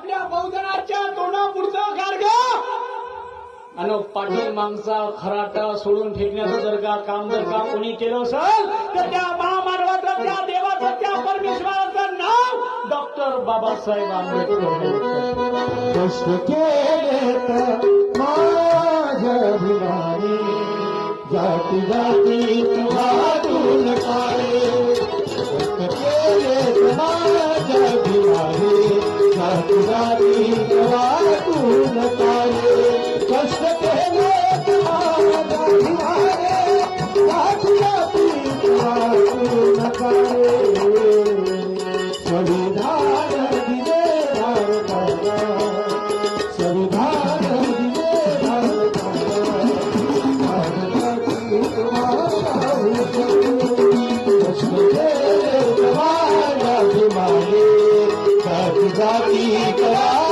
आपल्या बहुजनाच्या तोंडापुढचं गार्ग आणि पाटील मागचा खराटा सोडून फेकण्याचं जर का काम जर का कोणी केलं असेल तर त्या महामानवाचं, त्या देवाचं, त्या परमेश्वराचं नाव डॉक्टर बाबासाहेब आंबेडकर. कष्ट केले तर माझ्या अभिमानी जाती जाती वाटून काळे. कष्ट केले तर माझ्या अभिमानी जाती जाती वाटून काळे. कष्ट केले तर माझ्या अभिमानी जाती जाती वाटून काळे. संविधान दिले भारताला, संविधान दिले भारताला, भारताची तुम्हाला कष्ट केले तुम्हाला अभिमानी जाती जाती करा